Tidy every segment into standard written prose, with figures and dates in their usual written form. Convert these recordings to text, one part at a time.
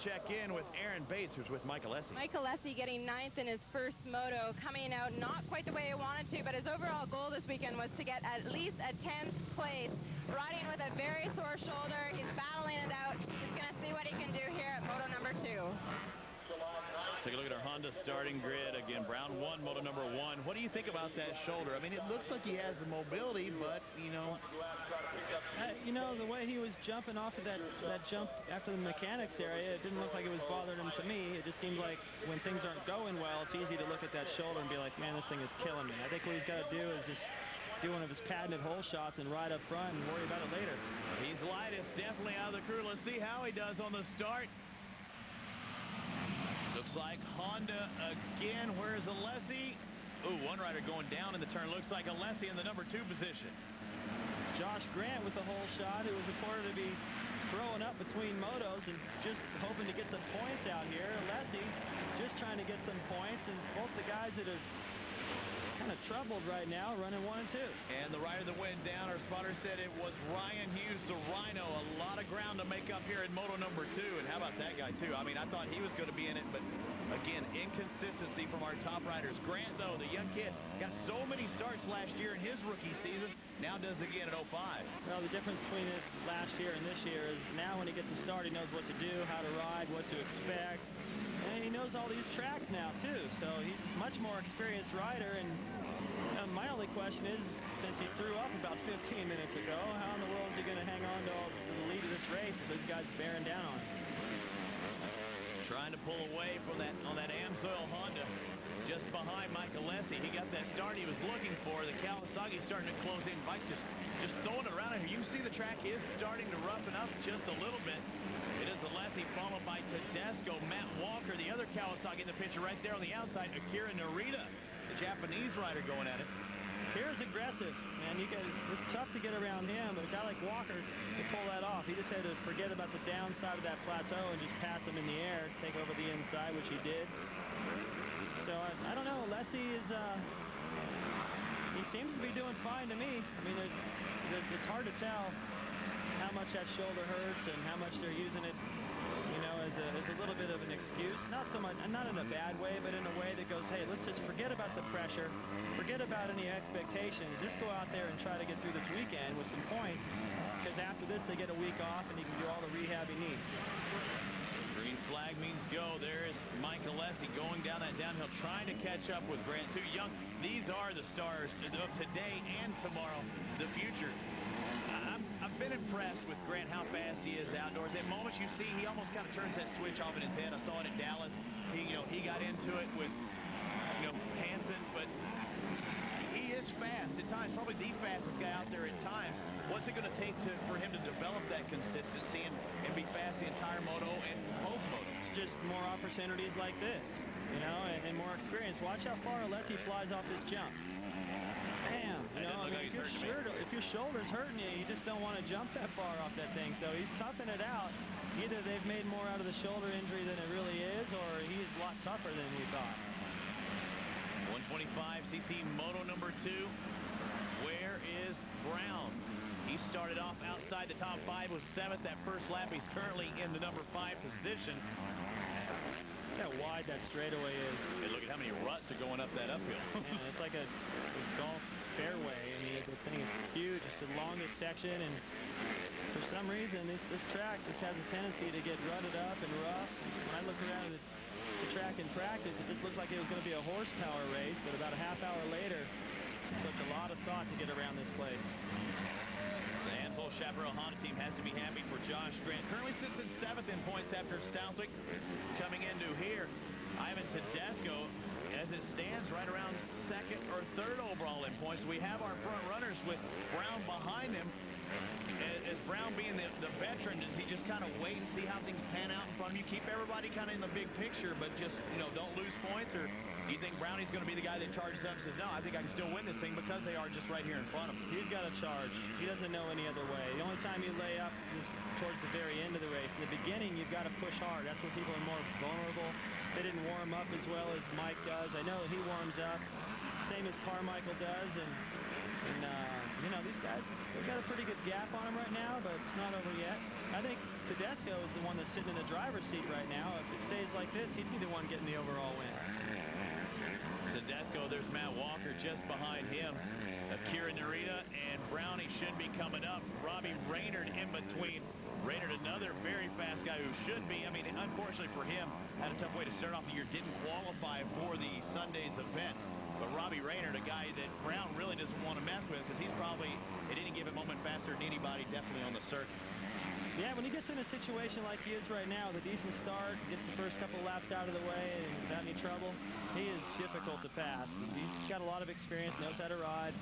check in with Aaron Bates, who's with Mike Alessi. Mike Alessi getting 9th in his first moto, coming out not quite the way he wanted to, but his overall goal this weekend was to get at least a 10th place. Riding with a very sore shoulder, he's battling it out. He's going to see what he can do here at moto number 2. Let's take a look at our Honda starting grid. Again, Brown 1, moto number 1. What do you think about that shoulder? I mean, it looks like he has the mobility, but, you know, the way he was jumping off of that jump after the mechanics area, it didn't look like it was bothering him to me. It just seems like when things aren't going well, it's easy to look at that shoulder and be like, man, this thing is killing me. I think what he's got to do is just do one of his patented hole shots and ride up front and worry about it later. He's lightest, definitely out of the crew. Let's see how he does on the start. Looks like Honda again. Where's Alessi? Ooh, one rider going down in the turn. Looks like Alessi in the number 2 position. Josh Grant with the hole shot, who was reported to be throwing up between motos and just hoping to get some points out here. Alessi just trying to get some points, and both the guys that are kind of troubled right now, running 1 and 2. And the rider that went down, our spotter said it was Ryan Hughes, the Rhino. A lot of ground to make up here in moto number 2. And how about that guy, too? I mean, I thought he was going to be in it, but again, inconsistency from our top riders. Grant, though, the young kid, got so many starts last year in his rookie season. Now does again at 05. Well, the difference between last year and this year is now when he gets to start, he knows what to do, how to ride, what to expect. And he knows all these tracks now, too. So he's a much more experienced rider. And my only question is, since he threw up about 15 minutes ago, how in the world is he going to hang on to the lead of this race if those guys bearing down on him? Trying to pull away from that on that Amsoil Honda. Just behind Mike Alessi. He got that start he was looking for. The Kawasaki starting to close in. Mike's just throwing it around here. You see the track is starting to roughen up just a little bit. It is Alessi followed by Tedesco, Matt Walker, the other Kawasaki in the picture right there on the outside. Akira Narita, the Japanese rider going at it. Akira's aggressive, man. It's tough to get around him, but a guy like Walker could pull that off. He just had to forget about the downside of that plateau and just pass him in the air, take over the inside, which he did. So I don't know. Alessi is he seems to be doing fine to me. I mean, it's hard to tell how much that shoulder hurts and how much they're using it, as a little bit of an excuse. Not so much, not in a bad way, but in a way that goes, hey, let's just forget about the pressure, forget about any expectations, just go out there and try to get through this weekend with some points, because after this they get a week off and he can do all the rehab he needs. Green flag means go. There is Mike Alessi going down that downhill, trying to catch up with Grant. Too young. These are the stars of today and tomorrow, the future. I've been impressed with Grant, how fast he is outdoors. At moments you see he almost kind of turns that switch off in his head. I saw it at Dallas. He got into it with Hansen, but he is fast at times, probably the fastest guy out there at times. What's it going to take for him to develop that consistency and be fast the entire moto and post-moto? It's just more opportunities like this, and more experience. Watch how far Alessi flies off this jump. Bam! If your shoulder's hurting you, you just don't want to jump that far off that thing. So he's toughing it out. Either they've made more out of the shoulder injury than it really is, or he's a lot tougher than we thought. 125cc Moto number 2. Where is Brown? He started off outside the top 5, was 7th that first lap. He's currently in the number 5 position. Look how wide that straightaway is. Hey, look at how many ruts are going up that uphill. Man, it's like a golf fairway. I mean, the thing is huge. It's the longest section, and for some reason, this track just has a tendency to get rutted up and rough. When I looked around at the track in practice, it just looked like it was going to be a horsepower race, but about a half hour later, it took a lot of thought to get around this place. The Ansel Chaparral Honda team has to be happy for Josh Grant. Currently sits in 7th in points after Southwick. Coming into here, Ivan Tedesco, as it stands, right around 2nd or 3rd overall in points. We have our front runners with Brown behind them. As Brown being the veteran, does he just kind of wait and see how things pan out in front of you? Keep everybody kind of in the big picture, but just, don't lose points? Or do you think Brownie's going to be the guy that charges up and says, no, I think I can still win this thing because they are just right here in front of him? He's got to charge. He doesn't know any other way. The only time you lay up is towards the very end of the race. In the beginning, you've got to push hard. That's when people are more vulnerable. They didn't warm up as well as Mike does. I know he warms up, same as Carmichael does, and And, you know, these guys, they've got a pretty good gap on them right now, but it's not over yet. I think Tedesco is the one that's sitting in the driver's seat right now. If it stays like this, he'd be the one getting the overall win. Tedesco, there's Matt Walker just behind him. Akira Narita and Brownie should be coming up. Robbie Raynard in between. Raynard, another very fast guy who should be. I mean, unfortunately for him, had a tough way to start off the year. Didn't qualify for the Sunday's event. But Robbie Raynard, a guy that Brown really doesn't want to mess with because he's probably, at any given moment, faster than anybody definitely on the circuit. Yeah, when he gets in a situation like he is right now, with a decent start, gets the first couple laps out of the way and without any trouble, he is difficult to pass. He's got a lot of experience, knows how to ride,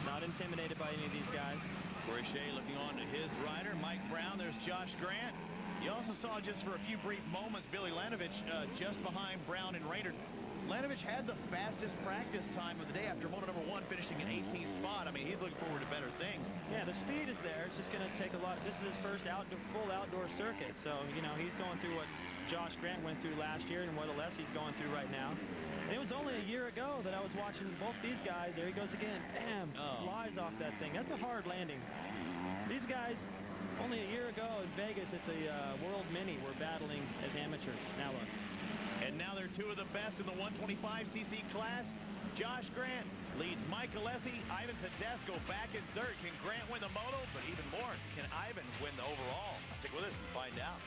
not intimidated by any of these guys. Corey Shea looking on to his rider, Mike Brown. There's Josh Grant. You also saw just for a few brief moments Billy Lanovich just behind Brown and Raynard. Lanovich had the fastest practice time of the day after moto number 1, finishing in 18th spot. I mean, he's looking forward to better things. Yeah, the speed is there. It's just going to take a lot. This is his first full outdoor circuit. So, you know, he's going through what Josh Grant went through last year and what Alessi's going through right now. And it was only a year ago that I was watching both these guys. There he goes again. Bam! Flies off that thing. That's a hard landing. These guys, only a year ago in Vegas at the World Mini, were battling as amateurs. Now look. And now they're two of the best in the 125cc class. Josh Grant leads Mike Alessi. Ivan Tedesco back in third. Can Grant win the moto? But even more, can Ivan win the overall? Stick with us and find out.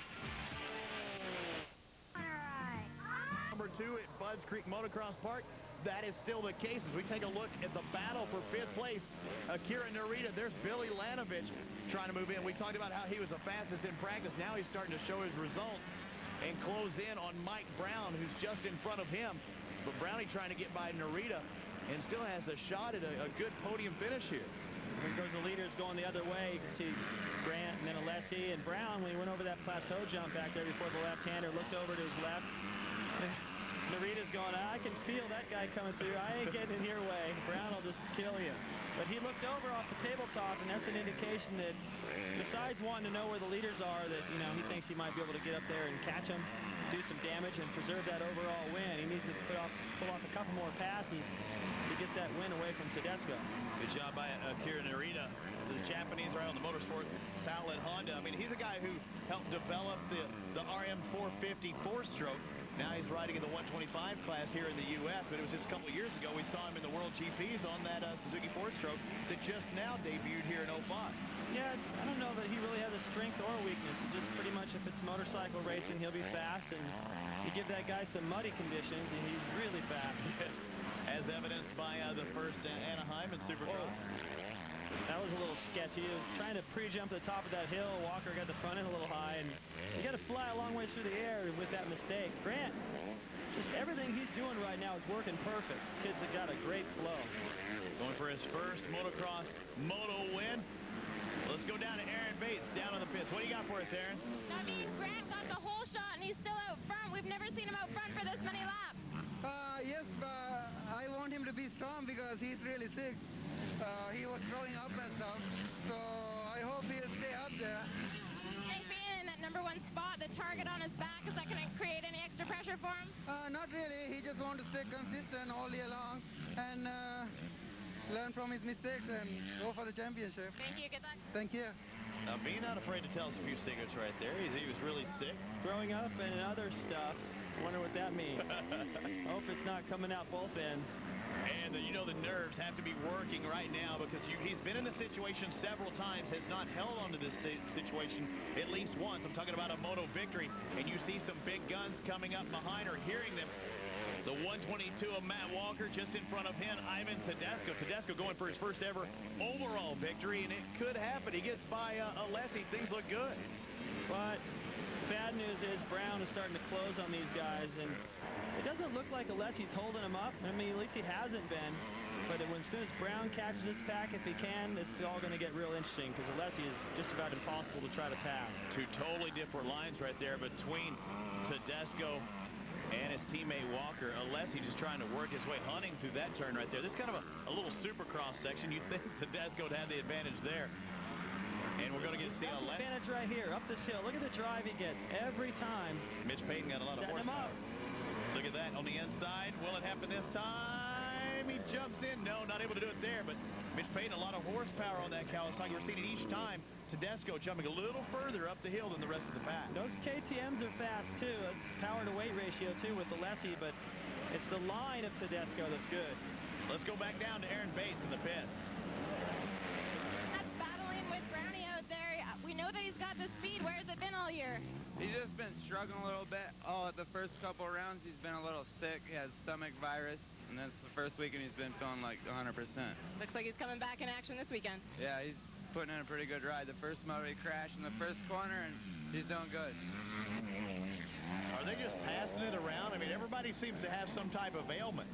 Number 2 at Budds Creek Motocross Park. That is still the case as we take a look at the battle for 5th place. Akira Narita, there's Billy Lanovich trying to move in. We talked about how he was the fastest in practice. Now he's starting to show his results and close in on Mike Brown, who's just in front of him. But Brownie trying to get by Narita and still has a shot at a good podium finish here. Here goes the leaders going the other way. You can see Grant and then Alessi and Brown, when he went over that plateau jump back there before the left-hander, looked over to his left. Narita's going, I can feel that guy coming through. I ain't getting in your way. Brown will just kill you. But he looked over off the tabletop, and that's an indication that besides wanting to know where the leaders are, that, you know, he thinks he might be able to get up there and catch them, do some damage, and preserve that overall win. He needs to pull off a couple more passes to get that win away from Tedesco. Good job by Akira Narita. The Japanese are out on the motorsport Salad Honda. I mean, he's a guy who helped develop the RM 450 4-stroke. Now he's riding in the 125 class here in the U.S., but it was just a couple of years ago we saw him in the World GPs on that Suzuki 4-stroke that just now debuted here in 05. Yeah, I don't know that he really has a strength or a weakness. It's just pretty much if it's motorcycle racing, he'll be fast, and you give that guy some muddy conditions, and he's really fast. Yes, as evidenced by the first Anaheim and Supercross. That was a little sketchy. He was trying to pre-jump to the top of that hill. Walker got the front end a little high, and you got to fly a long way through the air with that mistake. Grant, just everything he's doing right now is working perfect. Kids have got a great flow. Going for his first motocross moto win. Let's go down to Aaron Bates down on the pits. What do you got for us, Aaron? I mean, Grant got the whole shot, and he's still out front. We've never seen him out front for this many laps. Yes, I want him to be strong because he's really sick. He was throwing up and stuff, so I hope he'll stay up there. And being in that number 1 spot, the target on his back, is that going to create any extra pressure for him? Not really. He just wants to stay consistent all year long and learn from his mistakes and go for the championship. Thank you. Good luck. Thank you. Now, being not afraid to tell us a few secrets right there. He was really sick. Throwing up and other stuff. Wonder what that means. Hope it's not coming out both ends. And you know the nerves have to be working right now because he's been in the situation several times, has not held onto this situation at least once. I'm talking about a moto victory, and you see some big guns coming up behind or hearing them. The 122 of Matt Walker just in front of him, Ivan Tedesco. Tedesco going for his first ever overall victory, and it could happen. He gets by Alessi. Things look good. But bad news is Brown is starting to close on these guys, and it doesn't look like Alessi's holding him up. I mean, at least he hasn't been. But as soon as Brown catches his pack, if he can, it's all going to get real interesting because Alessi is just about impossible to try to pass. Two totally different lines right there between Tedesco and his teammate Walker. Alessi just trying to work his way, hunting through that turn right there. This is kind of a little supercross section. You'd think Tedesco would have the advantage there. And we're going to get to see Alessi. Advantage right here, up this hill. Look at the drive he gets every time. Mitch Payton got a lot of horsepower. Look at that on the inside. Will it happen this time? Jamie jumps in. No, not able to do it there, but Mitch Payton, a lot of horsepower on that Kawasaki. We're seeing it each time. Tedesco jumping a little further up the hill than the rest of the pack. Those KTMs are fast, too. It's power to weight ratio, too, with Alessi, but it's the line of Tedesco that's good. Let's go back down to Aaron Bates in the pits. That's battling with Brownie out there. We know that he's got the speed. Where's it been all year? He's just been struggling a little bit. The first couple of rounds, he's been a little sick. He has stomach virus, and this is the first weekend he's been feeling like 100%. Looks like he's coming back in action this weekend. Yeah, he's putting in a pretty good ride. The first moto he crashed in the first corner, and he's doing good. Are they just passing it around? I mean, everybody seems to have some type of ailment.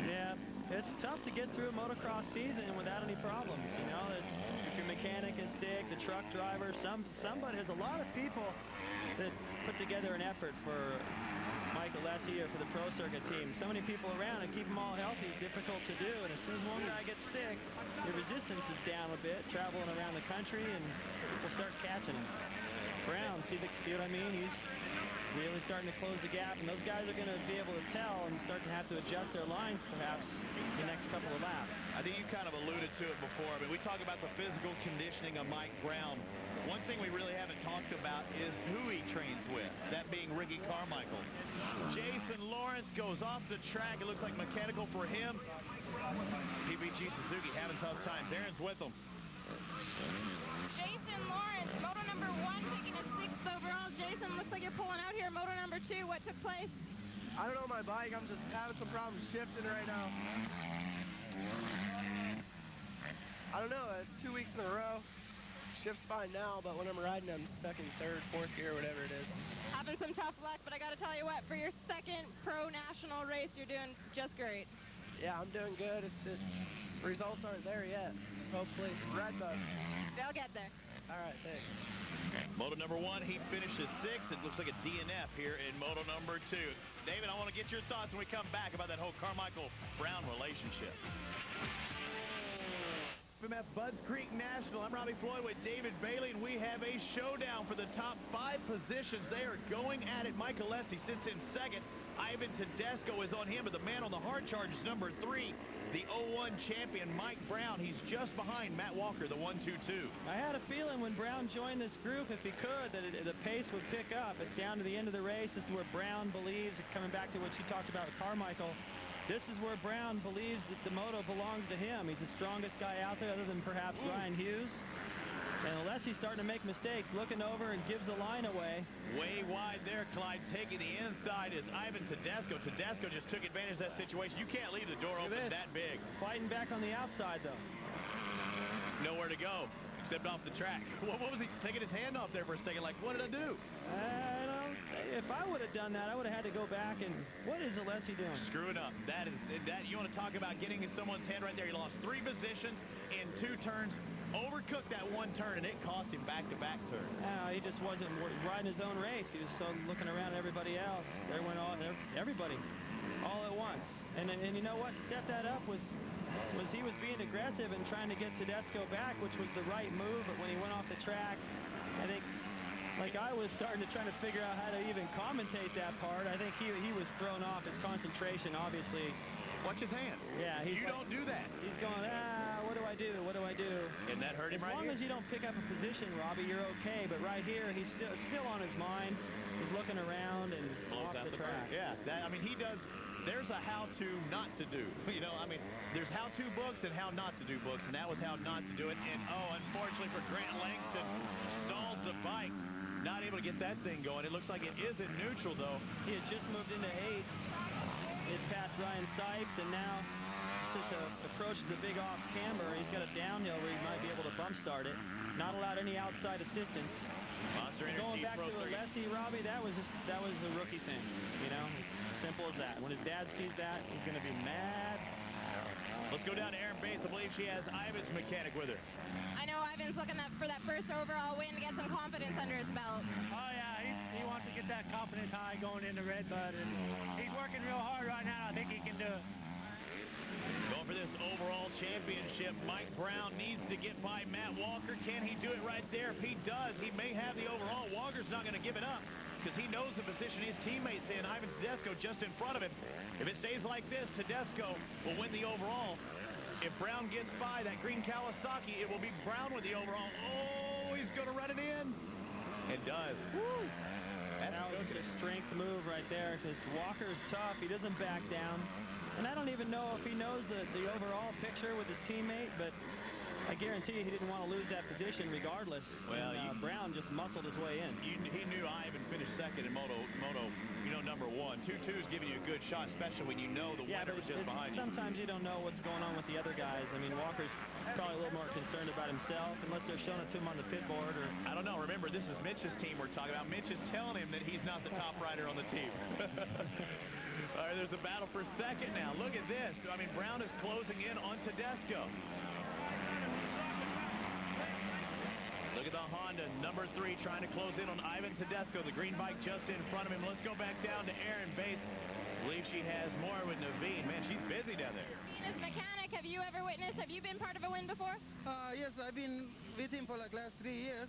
Yeah, it's tough to get through a motocross season without any problems. You know, if your mechanic is sick, the truck driver, somebody, there's a lot of people that put together an effort for Mike Alessi or for the Pro Circuit team. So many people around and keep them all healthy is difficult to do. And as soon as one guy gets sick, your resistance is down a bit, traveling around the country, and people start catching him. Brown, see what I mean? He's really starting to close the gap, and those guys are going to be able to tell and start to have to adjust their lines perhaps the next couple of laps. I think you kind of alluded to it before. I mean, we talk about the physical conditioning of Mike Brown. One thing we really haven't talked about is who he trains with, that being Ricky Carmichael. Jason Lawrence goes off the track. It looks like mechanical for him. PBG Suzuki having tough times. Aaron's with him. Jason Lawrence, moto number 1, picking his 6th overall. Jason, looks like you're pulling out here. Moto number 2, what took place? I don't know my bike. I'm just having some problems shifting right now. I don't know. It's 2 weeks in a row. Shift's fine now, but when I'm riding, I'm stuck in 3rd, 4th gear, whatever it is. Having some tough luck, but I got to tell you what, for your 2nd pro national race, you're doing just great. Yeah, I'm doing good. It's just results aren't there yet. Hopefully, red bug. They'll get there. All right, thanks. Moto number 1, he finishes 6th. It looks like a DNF here in moto number 2. David, I want to get your thoughts when we come back about that whole Carmichael-Brown relationship. From at Budds Creek National, I'm Robbie Floyd with David Bailey, and we have a showdown for the top 5 positions. They are going at it. Mike Alessi sits in 2nd. Ivan Tedesco is on him, but the man on the hard charge is number 3. The 01 champion, Mike Brown. He's just behind Matt Walker, the 1-2-2. I had a feeling when Brown joined this group, if he could, that the pace would pick up. It's down to the end of the race. This is where Brown believes, coming back to what you talked about with Carmichael, this is where Brown believes that the moto belongs to him. He's the strongest guy out there other than perhaps Ryan Hughes. And Alessi's starting to make mistakes, looking over and gives the line away. Way wide there, Clyde. Taking the inside is Ivan Tedesco. Tedesco just took advantage of that situation. You can't leave the door open that big. Fighting back on the outside, though. Nowhere to go except off the track. What was he taking his hand off there for a second? Like, what did I do? If I would have done that, I would have had to go back and what is Alessi doing? Screwing up. That you want to talk about getting in someone's head right there. He lost 3 positions in 2 turns. Overcooked that 1 turn, and it cost him back-to-back turns. He just wasn't riding his own race. He was so looking around at everybody else. There went everybody all at once. And you know what? Set that up was he was being aggressive and trying to get Tedesco back, which was the right move. But when he went off the track, I think, like I was starting to try to figure out how to even commentate that part. I think he was thrown off his concentration, obviously. Watch his hand. Yeah, you don't do that. He's going, what do I do? What do I do? And that hurt him right here. As long as you don't pick up a position, Robbie, you're okay. But right here, he's still on his mind. He's looking around and off the track. Yeah, I mean, he does. There's a how-to not to do. You know, I mean, there's how-to books and how not to do books, and that was how not to do it. And, unfortunately for Grant Langston, stalls the bike. Not able to get that thing going. It looks like it is in neutral, though. He had just moved into 8th. It passed Ryan Sipes, and now since approaches the big off camber, he's got a downhill where he might be able to bump start it. Not allowed any outside assistance. Going back to Alessi, Robbie, that was a rookie thing. You know, it's simple as that. When his dad sees that, he's going to be mad. Let's go down to Aaron Bates. I believe she has Ivan's mechanic with her. I know Ivan's looking for that first overall win to get some confidence under his belt. Oh, yeah, he wants to get that confidence high going into Redbud, and he's working real hard right now. I think he can do it. Going for this overall championship, Mike Brown needs to get by Matt Walker. Can he do it right there? If he does, he may have the overall. Walker's not going to give it up. because he knows the position his teammate's in. Ivan Tedesco just in front of him. If it stays like this, Tedesco will win the overall. If Brown gets by that green Kawasaki, it will be Brown with the overall. Oh, he's going to run it in. It does. Woo. That was a strength move right there, because Walker's tough. He doesn't back down. And I don't even know if he knows the overall picture with his teammate, but I guarantee he didn't want to lose that position regardless. Well, and, Brown just muscled his way in. He knew Ivan finished second in Moto, you know, number 1. 2-2 is giving you a good shot, especially when you know the winner was just behind you. Sometimes you don't know what's going on with the other guys. I mean, Walker's probably a little more concerned about himself, unless they're showing it to him on the pit board. Or I don't know. Remember, this is Mitch's team we're talking about. Mitch is telling him that he's not the top rider on the team. All right, there's a battle for second now. Look at this. I mean, Brown is closing in on Tedesco. Look at the Honda, number 3, trying to close in on Ivan Tedesco. The green bike just in front of him. Let's go back down to Erin Bates. I believe she has more with Naveen. Man, she's busy down there. As mechanic, have you ever witnessed, have you been part of a win before? Yes, I've been with him for like last 3 years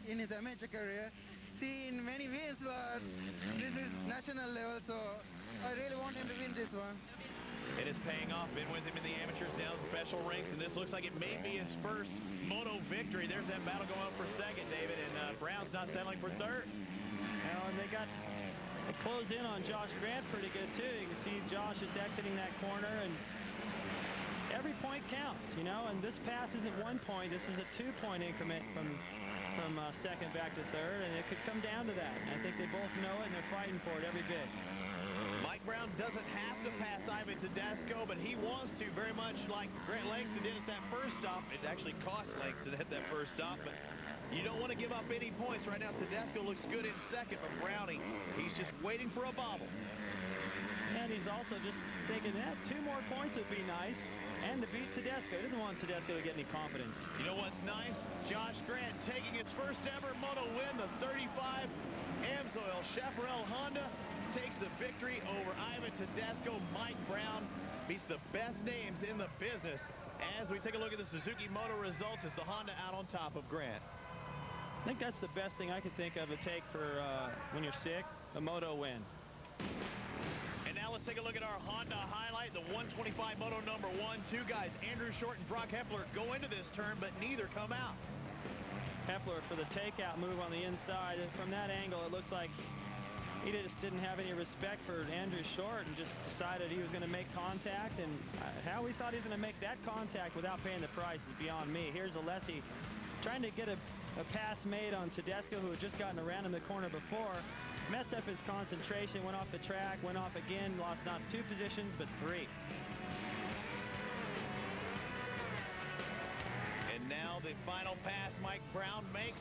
in his amateur career. Seen many wins, but this is national level, so I really want him to win this one. It is paying off. Been with him in the amateurs, now special ranks, and this looks like it may be his first Moto victory. There's that battle going on for second, David, and Brown's not settling for third. and they closed in on Josh Grant pretty good, too. You can see Josh is exiting that corner, and every point counts, you know, and this pass isn't 1 point. This is a 2-point increment from second back to third, and it could come down to that. And I think they both know it, and they're fighting for it every bit. Mike Brown doesn't have to pass Ivan Tedesco, but he wants to, very much like Grant Langston did at that first stop. It actually cost Langston at that first stop, but you don't want to give up any points. Right now, Tedesco looks good in second, but Brownie, he's just waiting for a bobble. And he's also just thinking that 2 more points would be nice, and to beat Tedesco. He doesn't want Tedesco to get any confidence. You know what's nice? Josh Grant taking his first ever Moto win, the 35 Amsoil Chaparral Honda takes the victory over Ivan Tedesco. Mike Brown beats the best names in the business. As we take a look at the Suzuki Moto results, it's the Honda out on top of Grant. I think that's the best thing I could think of to take for when you're sick, a Moto win. And now let's take a look at our Honda highlight, the 125 Moto number 1. 2 guys, Andrew Short and Brock Hepler, go into this turn, but neither come out. Hepler for the takeout move on the inside. And from that angle, it looks like he just didn't have any respect for Andrew Short and just decided he was going to make contact. And how he thought he was going to make that contact without paying the price is beyond me. Here's Alessi trying to get a pass made on Tedesco, who had just gotten around in the corner before. Messed up his concentration, went off the track, went off again, lost not 2 positions, but 3. And now the final pass Mike Brown makes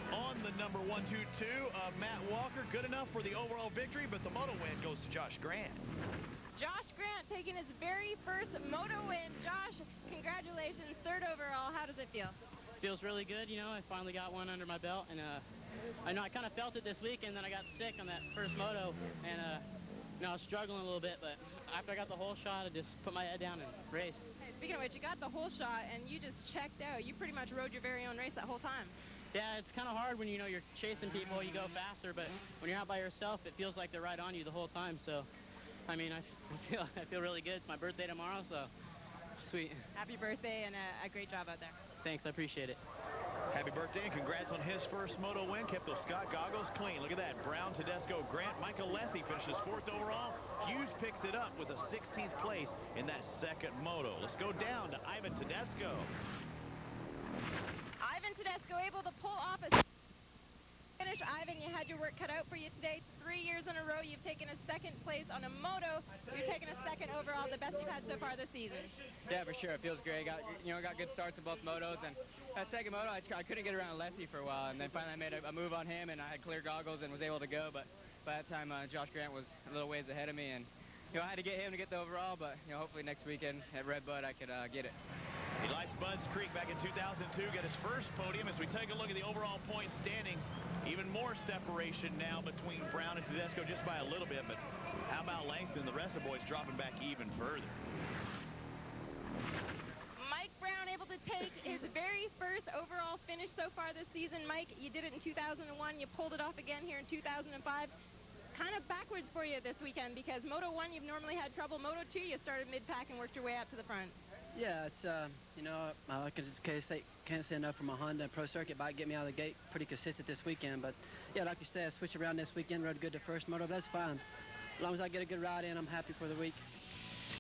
on the number 122 of Matt Walker. Good enough for the overall victory, but the Moto win goes to Josh Grant. Josh Grant taking his very first Moto win. Josh, congratulations, 3rd overall. How does it feel? Feels really good, you know. I finally got one under my belt, and I know I kind of felt it this week, and then I got sick on that first Moto, and you know, I was struggling a little bit, but after I got the whole shot, I just put my head down and raced. Hey, speaking of which, you got the whole shot, and you just checked out. You pretty much rode your very own race that whole time. Yeah, it's kind of hard when, you know, you're chasing people, you go faster, but when you're out by yourself, it feels like they're right on you the whole time. So, I mean, I feel really good. It's my birthday tomorrow, so sweet. Happy birthday, and a great job out there. Thanks, I appreciate it. Happy birthday and congrats on his first Moto win. Kept those Scott goggles clean. Look at that. Brown, Tedesco, Grant. Mike Alessi finishes 4th overall. Hughes picks it up with a 16th place in that second Moto. Let's go down to Ivan Tedesco. Ivan Tedesco able to pull off a finish. Ivan, you had your work cut out for you today. 3 years in a row, you've taken a 2nd place on a Moto. You're taking a 2nd overall, the best you've had so far this season. Yeah, for sure. It feels great. Got good starts in both motos, and that second moto, I couldn't get around Alessi for a while, and then finally I made a move on him, and I had clear goggles and was able to go. But by that time, Josh Grant was a little ways ahead of me, and I had to get him to get the overall. But hopefully next weekend at Red Bud, I could get it. He likes Budds Creek back in 2002, got his first podium. As we take a look at the overall point standings, even more separation now between Brown and Tedesco just by a little bit, but how about Langston? The rest of the boys dropping back even further. Mike Brown able to take his very first overall finish so far this season. Mike, you did it in 2001. You pulled it off again here in 2005. Kind of backwards for you this weekend because Moto 1, you've normally had trouble. Moto 2, you started mid-pack and worked your way up to the front. Yeah, it's, you know, I can't say enough for my Honda Pro Circuit bike. Get me out of the gate pretty consistent this weekend. But, yeah, like you said, I switched around this weekend, rode good the first moto, but that's fine. As long as I get a good ride in, I'm happy for the week.